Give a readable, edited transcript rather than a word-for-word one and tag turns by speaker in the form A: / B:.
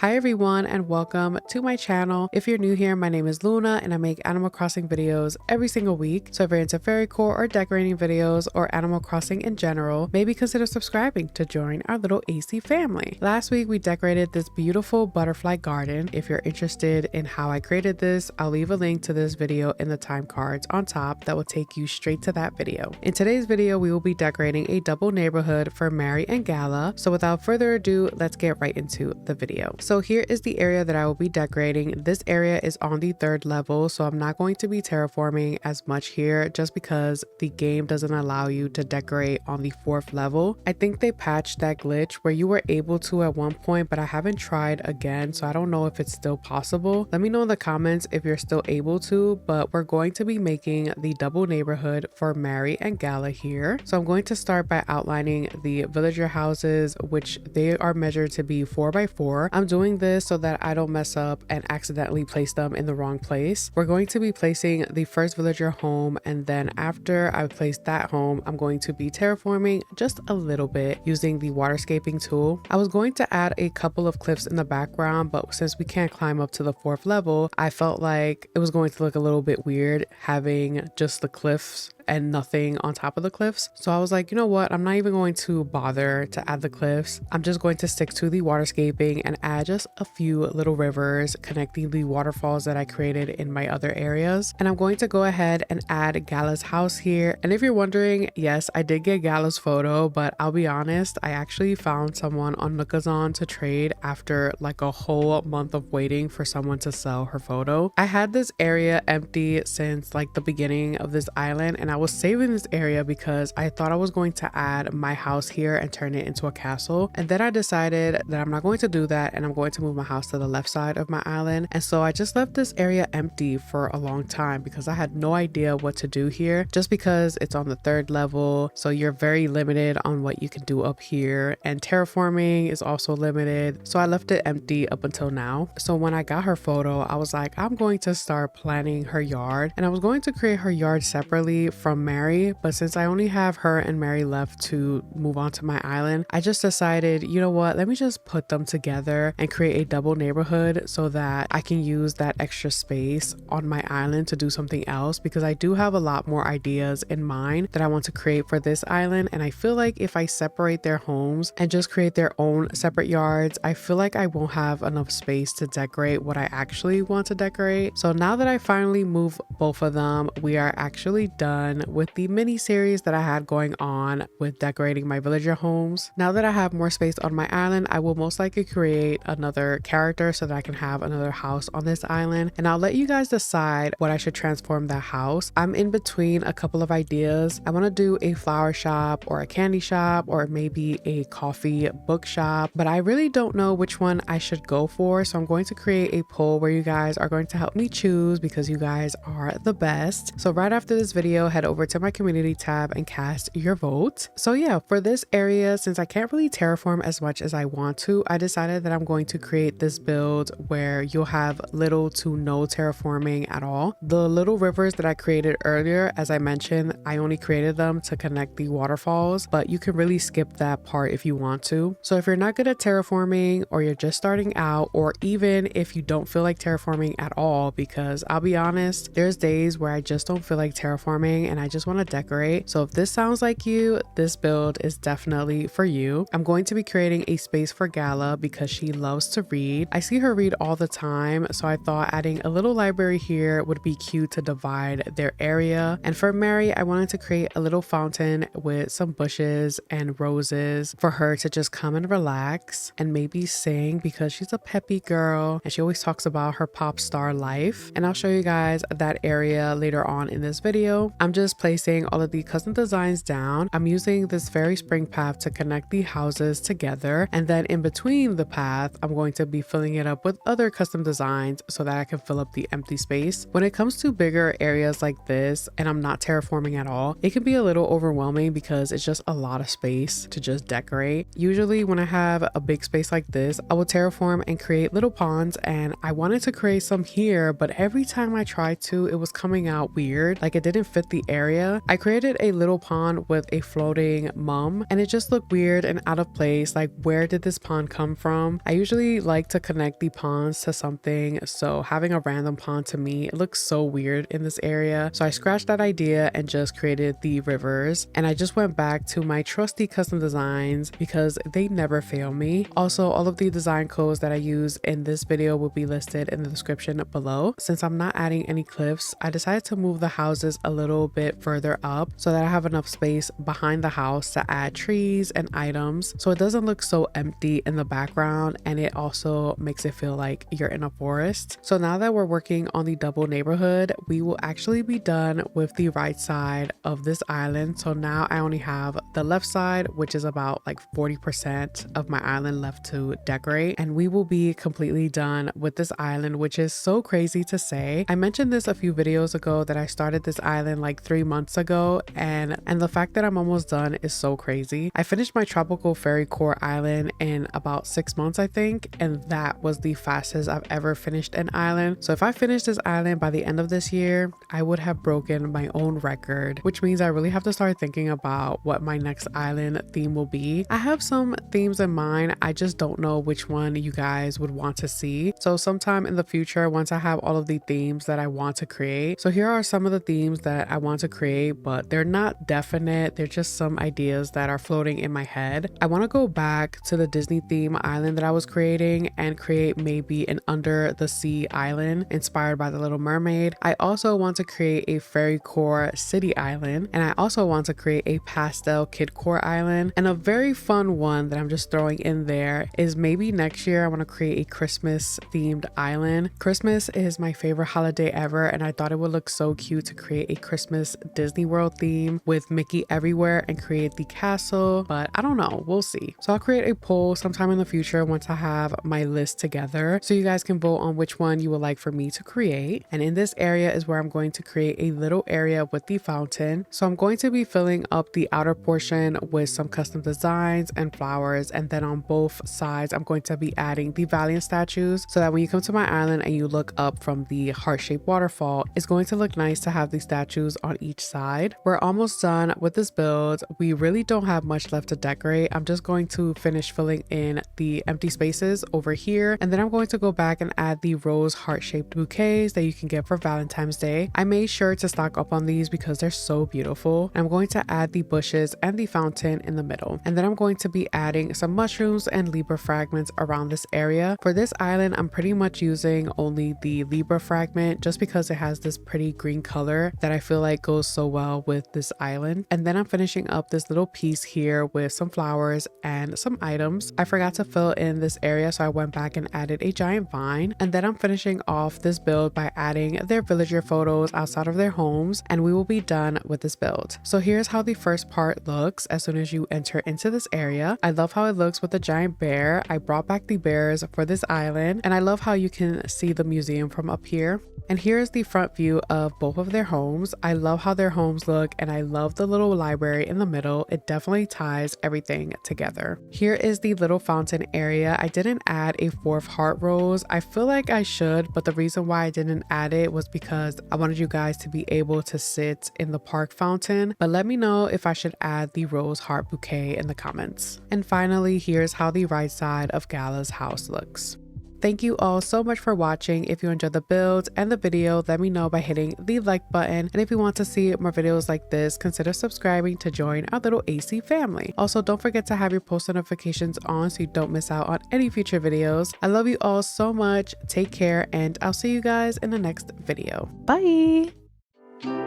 A: Hi everyone and welcome to my channel. If you're new here, my name is Luna and I make Animal Crossing videos every single week. So if you're into Fairycore or decorating videos or Animal Crossing in general, maybe consider subscribing to join our little AC family. Last week we decorated this beautiful butterfly garden. If you're interested in how I created this, I'll leave a link to this video in the time cards on top that will take you straight to that video. In today's video, we will be decorating a double neighborhood for Merry and Gala. So without further ado, let's get right into the video. So here is the area that I will be decorating. This area is on the 3rd level, so I'm not going to be terraforming as much here just because the game doesn't allow you to decorate on the 4th level. I think they patched that glitch where you were able to at one point, but I haven't tried again, so I don't know if it's still possible. Let me know in the comments if you're still able to, but we're going to be making the double neighborhood for Merry and Gala here. So I'm going to start by outlining the villager houses, which they are measured to be 4x4. I'm doing this so that I don't mess up and accidentally place them in the wrong place. We're going to be placing the first villager home, and then after I place that home, I'm going to be terraforming just a little bit using the waterscaping tool. I was going to add a couple of cliffs in the background, but since we can't climb up to the 4th level, I felt like it was going to look a little bit weird having just the cliffs and nothing on top of the cliffs. So I was like, you know what? I'm not even going to bother to add the cliffs. I'm just going to stick to the waterscaping and add just a few little rivers connecting the waterfalls that I created in my other areas. And I'm going to go ahead and add Gala's house here. And if you're wondering, yes, I did get Gala's photo, but I'll be honest, I actually found someone on Nookazon to trade after like a whole month of waiting for someone to sell her photo. I had this area empty since like the beginning of this island, and I was saving this area because I thought I was going to add my house here and turn it into a castle. And then I decided that I'm not going to do that and I'm going to move my house to the left side of my island. And so I just left this area empty for a long time because I had no idea what to do here, just because it's on the 3rd level. So you're very limited on what you can do up here, and terraforming is also limited. So I left it empty up until now. So when I got her photo, I was like, I'm going to start planning her yard, and I was going to create her yard separately from Merry, but since I only have her and Merry left to move on to my island, I just decided, you know what, let me just put them together and create a double neighborhood so that I can use that extra space on my island to do something else, because I do have a lot more ideas in mind that I want to create for this island. And I feel like if I separate their homes and just create their own separate yards, I feel like I won't have enough space to decorate what I actually want to decorate. So now that I finally moved both of them, we are actually done with the mini series that I had going on with decorating my villager homes. Now that I have more space on my island, I will most likely create another character so that I can have another house on this island, and I'll let you guys decide what I should transform that house. I'm in between a couple of ideas. I want to do a flower shop or a candy shop or maybe a coffee book shop, but I really don't know which one I should go for. So I'm going to create a poll where you guys are going to help me choose because you guys are the best. So right after this video, head over to my community tab and cast your vote. So yeah, for this area, since I can't really terraform as much as I want to, I decided that I'm going to create this build where you'll have little to no terraforming at all. The little rivers that I created earlier, as I mentioned, I only created them to connect the waterfalls, but you can really skip that part if you want to. So if you're not good at terraforming, or you're just starting out, or even if you don't feel like terraforming at all, because I'll be honest, there's days where I just don't feel like terraforming and I just want to decorate. So if this sounds like you, this build is definitely for you. I'm going to be creating a space for Gala because she loves to read. I see her read all the time, so I thought adding a little library here would be cute to divide their area. And for Merry, I wanted to create a little fountain with some bushes and roses for her to just come and relax and maybe sing, because she's a peppy girl and she always talks about her pop star life. And I'll show you guys that area later on in this video. I'm just placing all of the custom designs down. I'm using this fairy spring path to connect the houses together, and then in between the path, I'm going to be filling it up with other custom designs so that I can fill up the empty space. When it comes to bigger areas like this and I'm not terraforming at all, it can be a little overwhelming because it's just a lot of space to just decorate. Usually when I have a big space like this, I will terraform and create little ponds, and I wanted to create some here, but every time I tried to, it was coming out weird. Like it didn't fit the area. I created a little pond with a floating mum, and it just looked weird and out of place. Like, where did this pond come from? I usually like to connect the ponds to something, so having a random pond, to me, it looks so weird in this area. So I scratched that idea and just created the rivers, and I just went back to my trusty custom designs because they never fail me. Also, all of the design codes that I use in this video will be listed in the description below. Since I'm not adding any cliffs, I decided to move the houses a little bit further up so that I have enough space behind the house to add trees and items, so it doesn't look so empty in the background, and it also makes it feel like you're in a forest. So now that we're working on the double neighborhood, we will actually be done with the right side of this island. So now I only have the left side, which is about like 40% of my island left to decorate, and we will be completely done with this island, which is so crazy to say. I mentioned this a few videos ago that I started this island like 3 months ago, and the fact that I'm almost done is so crazy. I finished my tropical Fairycore island in about 6 months, I think, and that was the fastest I've ever finished an island. So if I finish this island by the end of this year, I would have broken my own record, which means I really have to start thinking about what my next island theme will be. I have some themes in mind, I just don't know which one you guys would want to see. So sometime in the future, once I have all of the themes that I want to create. So here are some of the themes that I want to create, but they're not definite. They're just some ideas that are floating in my head. I want to go back to the Disney theme island that I was creating and create maybe an under the sea island inspired by the Little Mermaid. I also want to create a Fairycore city island, and I also want to create a pastel kidcore island. And a very fun one that I'm just throwing in there is maybe next year I want to create a Christmas themed island. Christmas is my favorite holiday ever, and I thought it would look so cute to create a Christmas Disney World theme with Mickey everywhere and create the castle, but I don't know, we'll see. So I'll create a poll sometime in the future once I have my list together, so you guys can vote on which one you would like for me to create. And in this area is where I'm going to create a little area with the fountain. So I'm going to be filling up the outer portion with some custom designs and flowers, and then on both sides I'm going to be adding the Valiant statues, so that when you come to my island and you look up from the heart-shaped waterfall, it's going to look nice to have the statues on each side. We're almost done with this build. We really don't have much left to decorate. I'm just going to finish filling in the empty spaces over here, and then I'm going to go back and add the rose heart-shaped bouquets that you can get for Valentine's Day. I made sure to stock up on these because they're so beautiful. I'm going to add the bushes and the fountain in the middle, and then I'm going to be adding some mushrooms and Libra fragments around this area. For this island, I'm pretty much using only the Libra fragment just because it has this pretty green color that I feel like goes so well with this island. And then I'm finishing up this little piece here with some flowers and some items. I forgot to fill in this area, so I went back and added a giant vine. And then I'm finishing off this build by adding their villager photos outside of their homes, and we will be done with this build. So here's how the first part looks as soon as you enter into this area. I love how it looks with the giant bear. I brought back the bears for this island, and I love how you can see the museum from up here. And here is the front view of both of their homes. I love how their homes look, and I love the little library in the middle. It definitely ties everything together. Here is the little fountain area. I didn't add a 4th heart rose. I feel like I should, but the reason why I didn't add it was because I wanted you guys to be able to sit in the park fountain. But let me know if I should add the rose heart bouquet in the comments. And finally, here's how the right side of Gala's house looks. Thank you all so much for watching. If you enjoyed the build and the video, let me know by hitting the like button. And if you want to see more videos like this, consider subscribing to join our little AC family. Also, don't forget to have your post notifications on so you don't miss out on any future videos. I love you all so much. Take care, and I'll see you guys in the next video. Bye!